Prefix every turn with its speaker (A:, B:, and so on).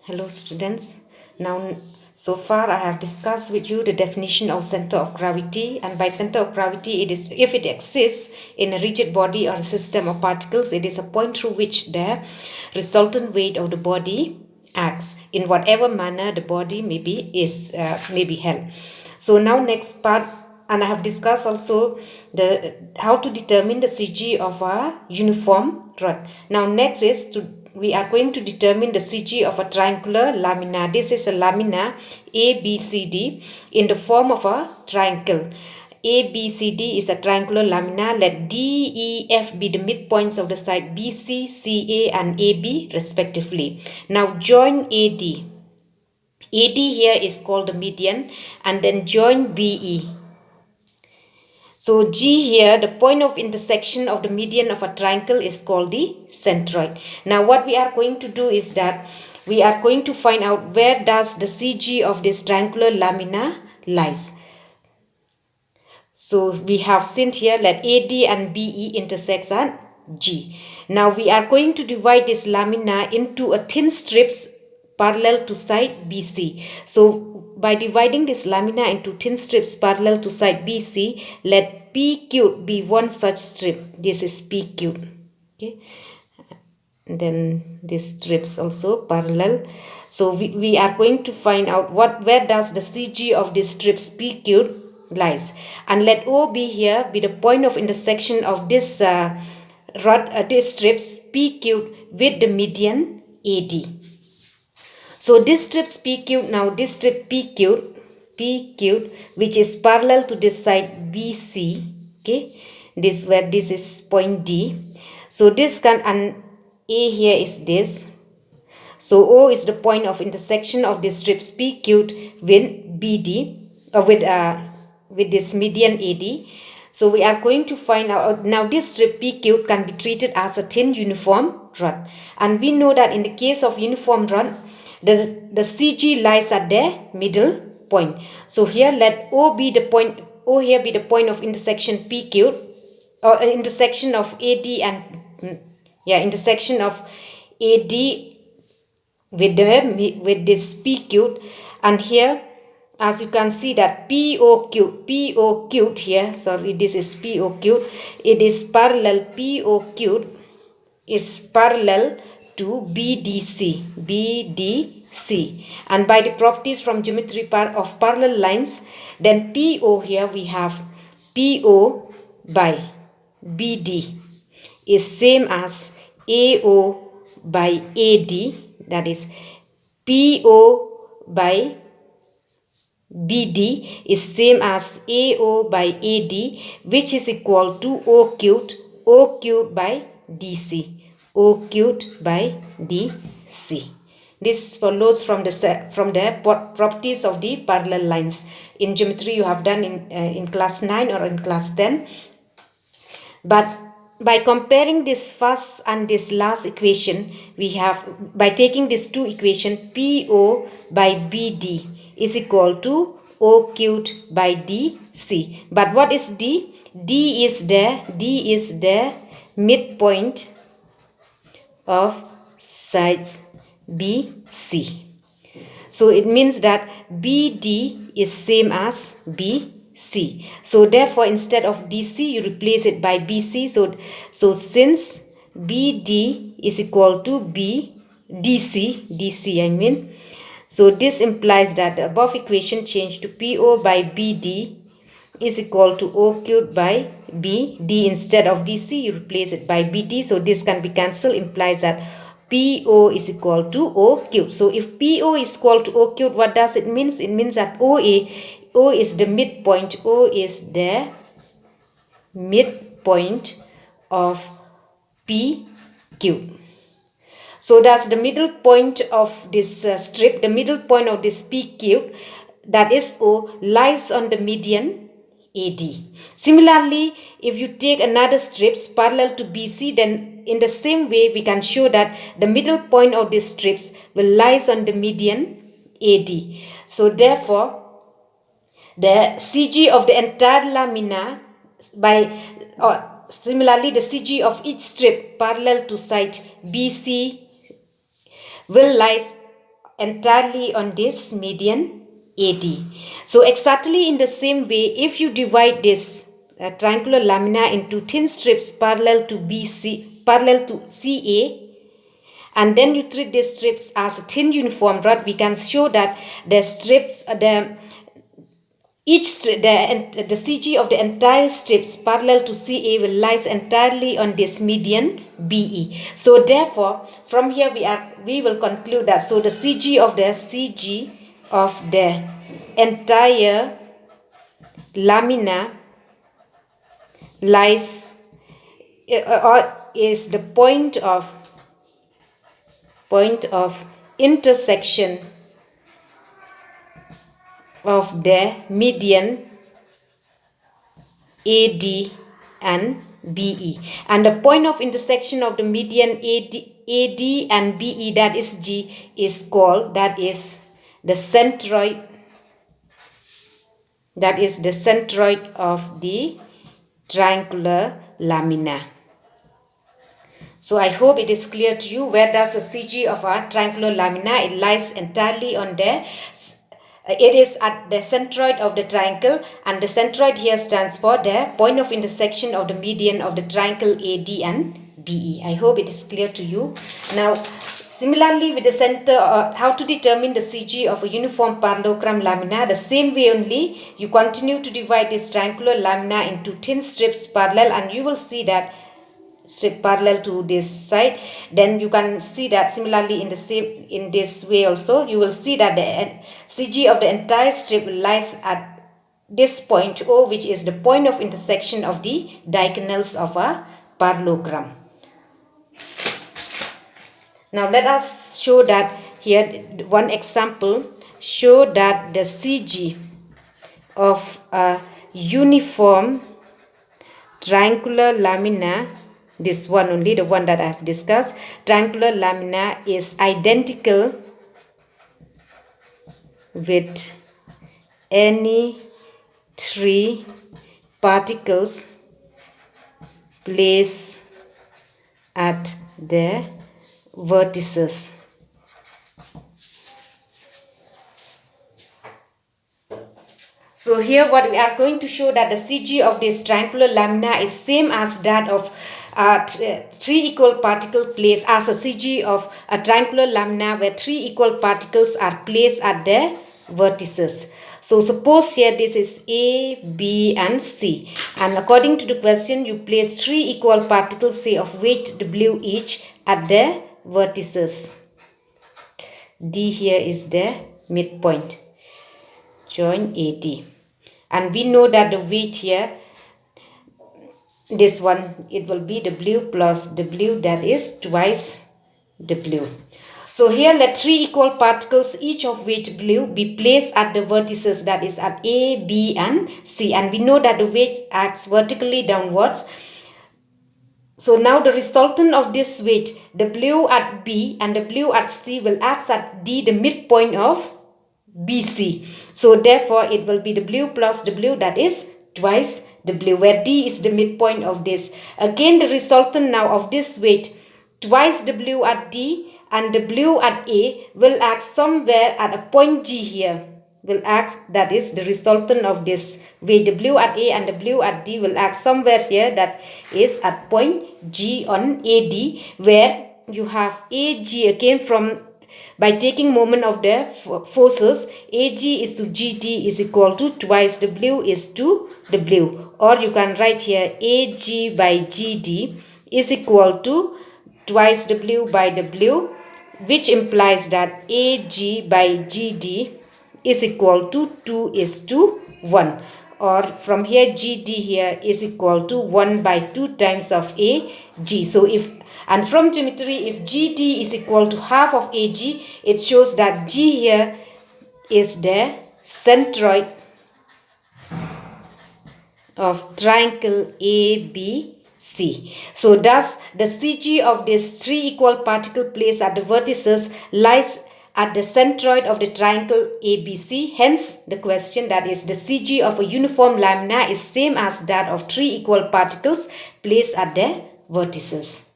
A: Hello students. Now so far I have discussed with you the definition of center of gravity, and by center of gravity it is if it exists in a rigid body or a system of particles, it is a point through which the resultant weight of the body acts in whatever manner the body may be held. So now next part, and I have discussed also the how to determine the CG of a uniform rod. Now next is we are going to determine the CG of a triangular lamina. This is a lamina ABCD in the form of a triangle. ABCD is a triangular lamina. Let DEF be the midpoints of the side BC, CA and AB respectively. Now join AD. AD here is called the median, and then join BE. So G here, the point of intersection of the median of a triangle is called the centroid. Now what we are going to do is that we are going to find out where does the CG of this triangular lamina lies. So we have seen here that AD and BE intersects at G. Now we are going to divide this lamina into a thin strips parallel to side BC. So by dividing this lamina into thin strips parallel to side BC, let PQ be one such strip. This is PQ. Okay. And then these strips also parallel. So we are going to find out where does the CG of these strips PQ lies, and let OB here be the point of intersection of this these strips PQ with the median AD. So this strips PQ, now this strip PQ which is parallel to this side BC, okay, this where this is point D. So this can, and A here is this. So O is the point of intersection of the strips PQ with BD, with this median AD. So we are going to find out now this strip PQ can be treated as a thin uniform rod, and we know that in the case of uniform rod, the CG lies at the middle point. So here let O be the point. O here be the point of intersection PQ, or intersection of AD and intersection of AD with this PQ, and here as you can see that POQ here, sorry, this is POQ, it is parallel, POQ is parallel to BDC, and by the properties from geometry of parallel lines, then PO here we have PO by BD is same as AO by AD, that is PO by BD is same as AO by AD, which is equal to O cubed by DC. O cubed by DC. This follows from the properties of the parallel lines. In geometry you have done in class 9 or in class 10. But by comparing this first and this last equation, we have, by taking these two equations, PO by BD is equal to O cubed by DC. But what is D? D is the midpoint of sides BC. So it means that BD is same as BC. So therefore instead of DC you replace it by BC. So since BD is equal to DC I mean. So this implies that the above equation changed to PO by BD is equal to O cubed by BD. Instead of DC you replace it by BD. So this can be cancelled, implies that PO is equal to O cubed. So if PO is equal to O cubed, what does it mean? It means that O is the midpoint. O is the midpoint of PQ. So that's the middle point of this strip, the middle point of this PQ, that is O, lies on the median AD. Similarly, if you take another strips parallel to BC, then in the same way we can show that the middle point of these strips will lies on the median AD. So therefore, the CG of the entire lamina similarly the CG of each strip parallel to side BC will lies entirely on this median AD. So exactly in the same way, if you divide this triangular lamina into thin strips parallel to parallel to CA, and then you treat these strips as a thin uniform rod, we can show that the strips, the CG of the entire strips parallel to CA will lies entirely on this median BE. So therefore, from here we will conclude that the CG of the entire lamina lies or is the point of intersection of the median AD and BE, and the point of intersection of the median AD and BE, that is G, is called, that is the centroid, of the triangular lamina. So I hope it is clear to you. Where does the CG of our triangular lamina? It lies entirely on the, it is at the centroid of the triangle, and the centroid here stands for the point of intersection of the median of the triangle AD and BE. I hope it is clear to you. Now, similarly with the center, how to determine the CG of a uniform parallelogram lamina, the same way only, you continue to divide this triangular lamina into thin strips parallel, and you will see that strip parallel to this side. Then you can see that similarly in this way also, you will see that the CG of the entire strip lies at this point O, which is the point of intersection of the diagonals of a parallelogram. Now let us show that here, one example, show that the CG of a uniform triangular lamina, this one only, the one that I have discussed, triangular lamina is identical with any three particles placed at the vertices. So here what we are going to show that the CG of this triangular lamina is same as that of three equal particle placed as a CG of a triangular lamina where three equal particles are placed at the vertices. So suppose here this is A, B and C, and according to the question you place three equal particles, say of weight W each, at the vertices. D here is the midpoint. Join AD. And we know that the weight here, this one, it will be W plus W, that is twice W. So here let three equal particles, each of weight W, be placed at the vertices, that is at A, B and C. And we know that the weight acts vertically downwards. So now the resultant of this weight, W at B and W at C, will act at D, the midpoint of BC. So therefore it will be W plus W, that is twice W, where D is the midpoint of this. Again the resultant now of this weight, twice W at D and W at A, will act somewhere at a point G here. Will act, that is the resultant of this weight, W at A and W at D will act somewhere here, that is at point G on AD, where you have AG again from, by taking moment of the forces, AG is to GD is equal to twice W is to W. Or you can write here AG by GD is equal to twice W by W, which implies that AG by GD is equal to 2 is to 1. Or from here GD here is equal to 1 by 2 times of AG. So if, and from geometry, if GD is equal to half of AG, it shows that G here is the centroid of triangle ABC. So thus the CG of these three equal particle placed at the vertices lies at the centroid of the triangle ABC. Hence the question, that is the CG of a uniform lamina, is same as that of three equal particles placed at the vertices.